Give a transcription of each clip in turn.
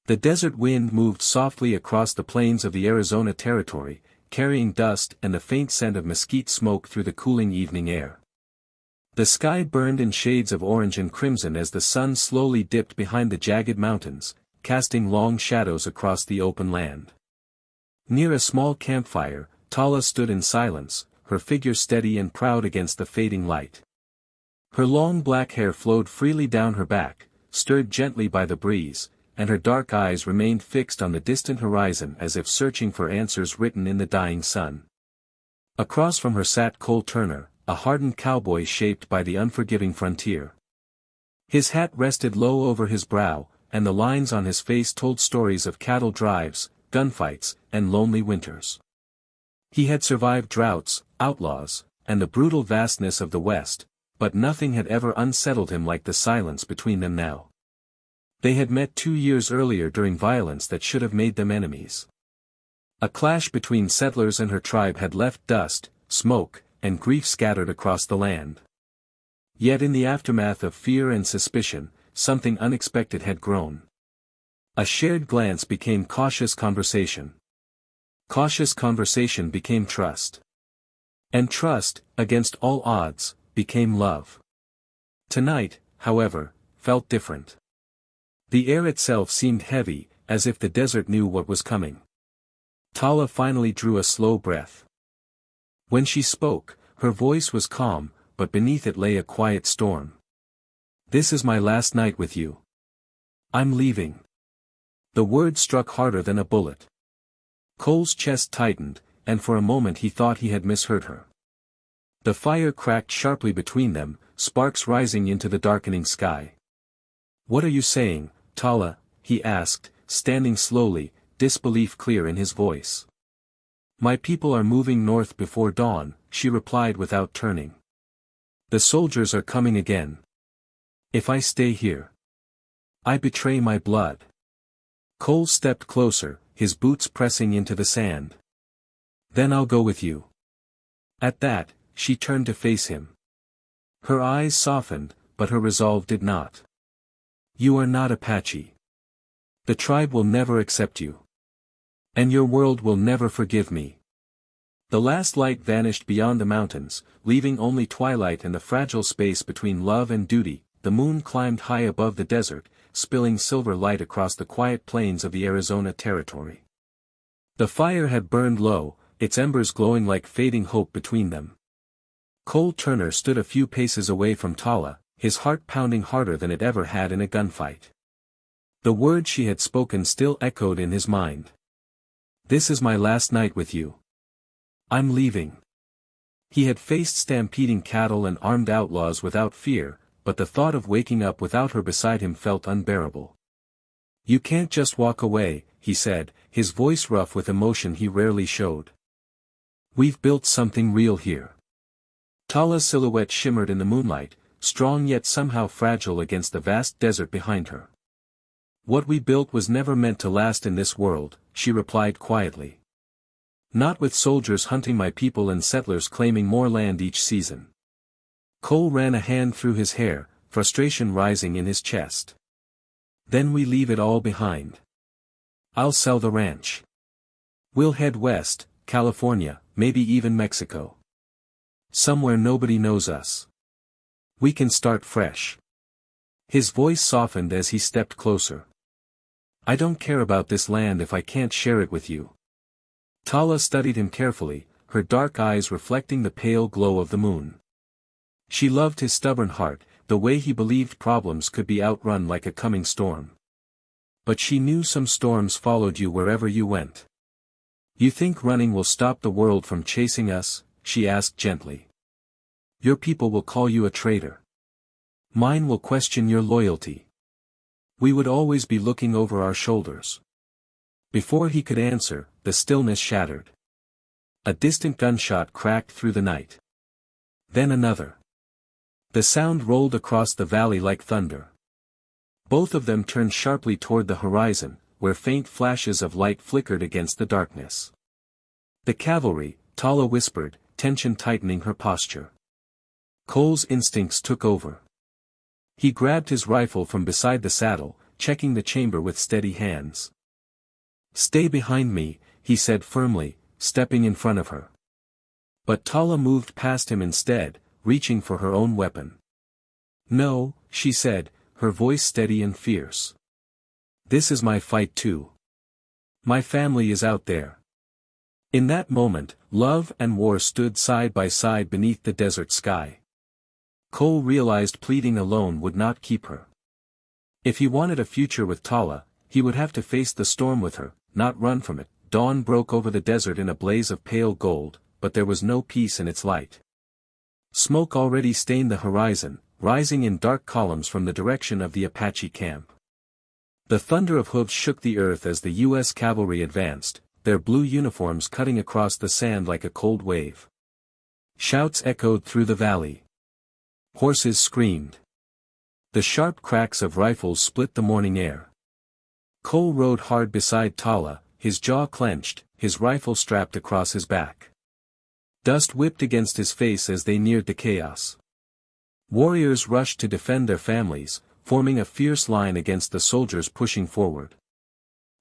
The desert wind moved softly across the plains of the Arizona Territory, carrying dust and the faint scent of mesquite smoke through the cooling evening air. The sky burned in shades of orange and crimson as the sun slowly dipped behind the jagged mountains, casting long shadows across the open land. Near a small campfire, Tala stood in silence, her figure steady and proud against the fading light. Her long black hair flowed freely down her back, stirred gently by the breeze, and her dark eyes remained fixed on the distant horizon as if searching for answers written in the dying sun. Across from her sat Cole Turner, a hardened cowboy shaped by the unforgiving frontier. His hat rested low over his brow, and the lines on his face told stories of cattle drives, gunfights, and lonely winters. He had survived droughts, outlaws, and the brutal vastness of the West, but nothing had ever unsettled him like the silence between them now. They had met 2 years earlier during violence that should have made them enemies. A clash between settlers and her tribe had left dust, smoke, and grief scattered across the land. Yet in the aftermath of fear and suspicion, something unexpected had grown. A shared glance became cautious conversation. Cautious conversation became trust. And trust, against all odds, became love. Tonight, however, felt different. The air itself seemed heavy, as if the desert knew what was coming. Tala finally drew a slow breath. When she spoke, her voice was calm, but beneath it lay a quiet storm. "This is my last night with you. I'm leaving." The word struck harder than a bullet. Cole's chest tightened, and for a moment he thought he had misheard her. The fire cracked sharply between them, sparks rising into the darkening sky. "What are you saying, Tala?" he asked, standing slowly, disbelief clear in his voice. "My people are moving north before dawn," she replied without turning. "The soldiers are coming again. If I stay here, I betray my blood." Cole stepped closer, his boots pressing into the sand. "Then I'll go with you." At that, she turned to face him. Her eyes softened, but her resolve did not. "You are not Apache. The tribe will never accept you. And your world will never forgive me." The last light vanished beyond the mountains, leaving only twilight and the fragile space between love and duty. The moon climbed high above the desert, spilling silver light across the quiet plains of the Arizona Territory. The fire had burned low, its embers glowing like fading hope between them. Cole Turner stood a few paces away from Tala, his heart pounding harder than it ever had in a gunfight. The words she had spoken still echoed in his mind. "This is my last night with you. I'm leaving." He had faced stampeding cattle and armed outlaws without fear, but the thought of waking up without her beside him felt unbearable. "You can't just walk away," he said, his voice rough with emotion he rarely showed. "We've built something real here." Tala's silhouette shimmered in the moonlight, strong yet somehow fragile against the vast desert behind her. "What we built was never meant to last in this world," she replied quietly. "Not with soldiers hunting my people and settlers claiming more land each season." Cole ran a hand through his hair, frustration rising in his chest. "Then we leave it all behind. I'll sell the ranch. We'll head west, California, maybe even Mexico. Somewhere nobody knows us. We can start fresh." His voice softened as he stepped closer. "I don't care about this land if I can't share it with you." Tala studied him carefully, her dark eyes reflecting the pale glow of the moon. She loved his stubborn heart, the way he believed problems could be outrun like a coming storm. "But she knew some storms followed you wherever you went. You think running will stop the world from chasing us?" she asked gently. "Your people will call you a traitor. Mine will question your loyalty. We would always be looking over our shoulders." Before he could answer, the stillness shattered. A distant gunshot cracked through the night. Then another. The sound rolled across the valley like thunder. Both of them turned sharply toward the horizon, where faint flashes of light flickered against the darkness. "The cavalry," Tala whispered, tension tightening her posture. Cole's instincts took over. He grabbed his rifle from beside the saddle, checking the chamber with steady hands. "Stay behind me," he said firmly, stepping in front of her. But Tala moved past him instead, reaching for her own weapon. "No," she said, her voice steady and fierce. "This is my fight too. My family is out there." In that moment, love and war stood side by side beneath the desert sky. Cole realized pleading alone would not keep her. If he wanted a future with Tala, he would have to face the storm with her, not run from it. Dawn broke over the desert in a blaze of pale gold, but there was no peace in its light. Smoke already stained the horizon, rising in dark columns from the direction of the Apache camp. The thunder of hooves shook the earth as the U.S. cavalry advanced, their blue uniforms cutting across the sand like a cold wave. Shouts echoed through the valley. Horses screamed. The sharp cracks of rifles split the morning air. Cole rode hard beside Tala, his jaw clenched, his rifle strapped across his back. Dust whipped against his face as they neared the chaos. Warriors rushed to defend their families, forming a fierce line against the soldiers pushing forward.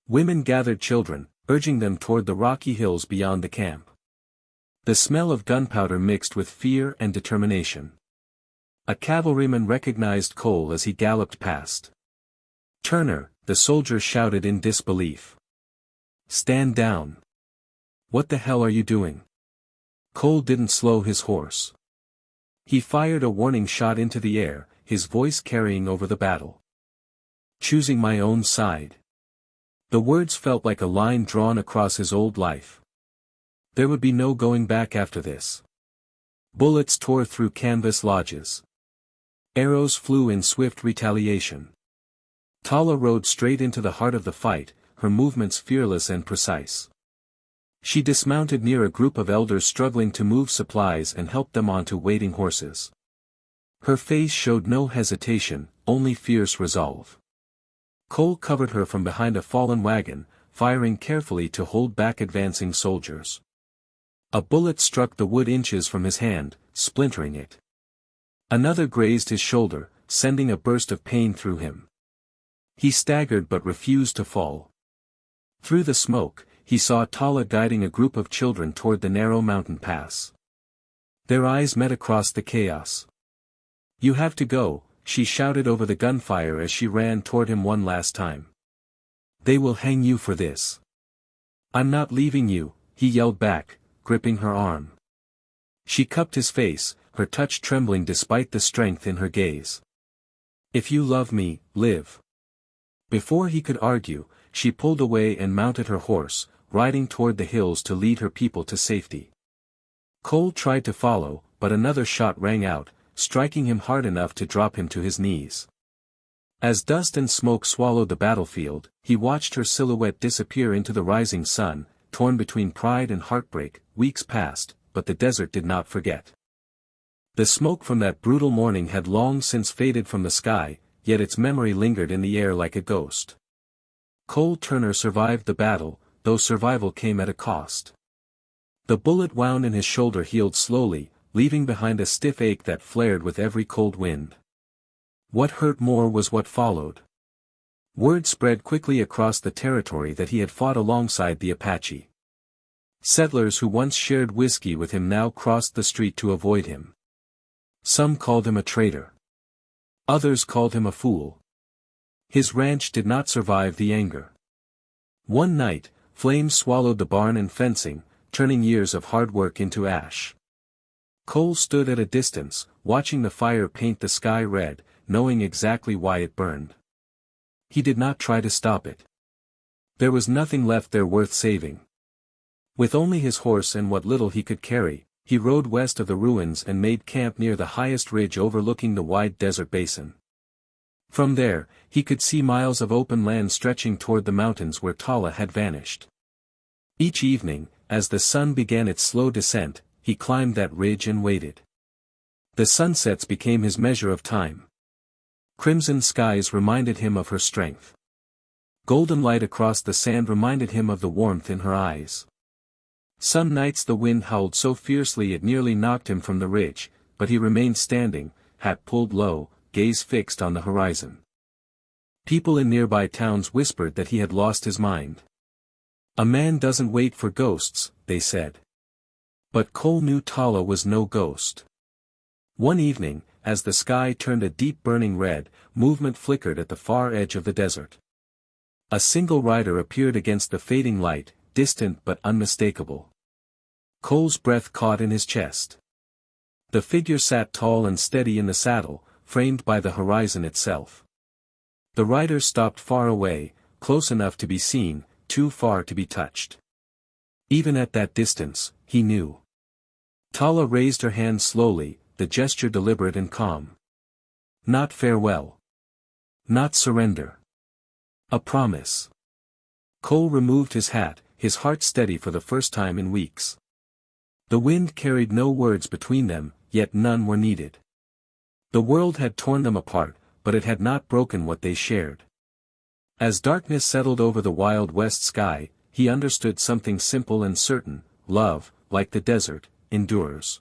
Women gathered children, urging them toward the rocky hills beyond the camp. The smell of gunpowder mixed with fear and determination. A cavalryman recognized Cole as he galloped past. "Turner," the soldier shouted in disbelief. "Stand down. What the hell are you doing?" Cole didn't slow his horse. He fired a warning shot into the air, his voice carrying over the battle. "Choosing my own side." The words felt like a line drawn across his old life. There would be no going back after this. Bullets tore through canvas lodges. Arrows flew in swift retaliation. Tala rode straight into the heart of the fight, her movements fearless and precise. She dismounted near a group of elders struggling to move supplies and helped them onto waiting horses. Her face showed no hesitation, only fierce resolve. Cole covered her from behind a fallen wagon, firing carefully to hold back advancing soldiers. A bullet struck the wood inches from his hand, splintering it. Another grazed his shoulder, sending a burst of pain through him. He staggered but refused to fall. Through the smoke, he saw Tala guiding a group of children toward the narrow mountain pass. Their eyes met across the chaos. "You have to go," she shouted over the gunfire as she ran toward him one last time. "They will hang you for this." "I'm not leaving you," he yelled back, gripping her arm. She cupped his face, her touch trembling despite the strength in her gaze. "If you love me, live." Before he could argue, she pulled away and mounted her horse, riding toward the hills to lead her people to safety. Cole tried to follow, but another shot rang out, striking him hard enough to drop him to his knees. As dust and smoke swallowed the battlefield, he watched her silhouette disappear into the rising sun, torn between pride and heartbreak. Weeks passed, but the desert did not forget. The smoke from that brutal morning had long since faded from the sky, yet its memory lingered in the air like a ghost. Cole Turner survived the battle, though survival came at a cost. The bullet wound in his shoulder healed slowly, leaving behind a stiff ache that flared with every cold wind. What hurt more was what followed. Word spread quickly across the territory that he had fought alongside the Apache. Settlers who once shared whiskey with him now crossed the street to avoid him. Some called him a traitor. Others called him a fool. His ranch did not survive the anger. One night, flames swallowed the barn and fencing, turning years of hard work into ash. Cole stood at a distance, watching the fire paint the sky red, knowing exactly why it burned. He did not try to stop it. There was nothing left there worth saving. With only his horse and what little he could carry, he rode west of the ruins and made camp near the highest ridge overlooking the wide desert basin. From there, he could see miles of open land stretching toward the mountains where Tala had vanished. Each evening, as the sun began its slow descent, he climbed that ridge and waited. The sunsets became his measure of time. Crimson skies reminded him of her strength. Golden light across the sand reminded him of the warmth in her eyes. Some nights the wind howled so fiercely it nearly knocked him from the ridge, but he remained standing, hat pulled low, gaze fixed on the horizon. People in nearby towns whispered that he had lost his mind. A man doesn't wait for ghosts, they said. But Cole knew Tala was no ghost. One evening, as the sky turned a deep burning red, movement flickered at the far edge of the desert. A single rider appeared against the fading light, distant but unmistakable. Cole's breath caught in his chest. The figure sat tall and steady in the saddle, framed by the horizon itself. The rider stopped far away, close enough to be seen, too far to be touched. Even at that distance, he knew. Tala raised her hand slowly, the gesture deliberate and calm. Not farewell. Not surrender. A promise. Cole removed his hat, his heart steady for the first time in weeks. The wind carried no words between them, yet none were needed. The world had torn them apart, but it had not broken what they shared. As darkness settled over the wild west sky, he understood something simple and certain: love, like the desert, endures.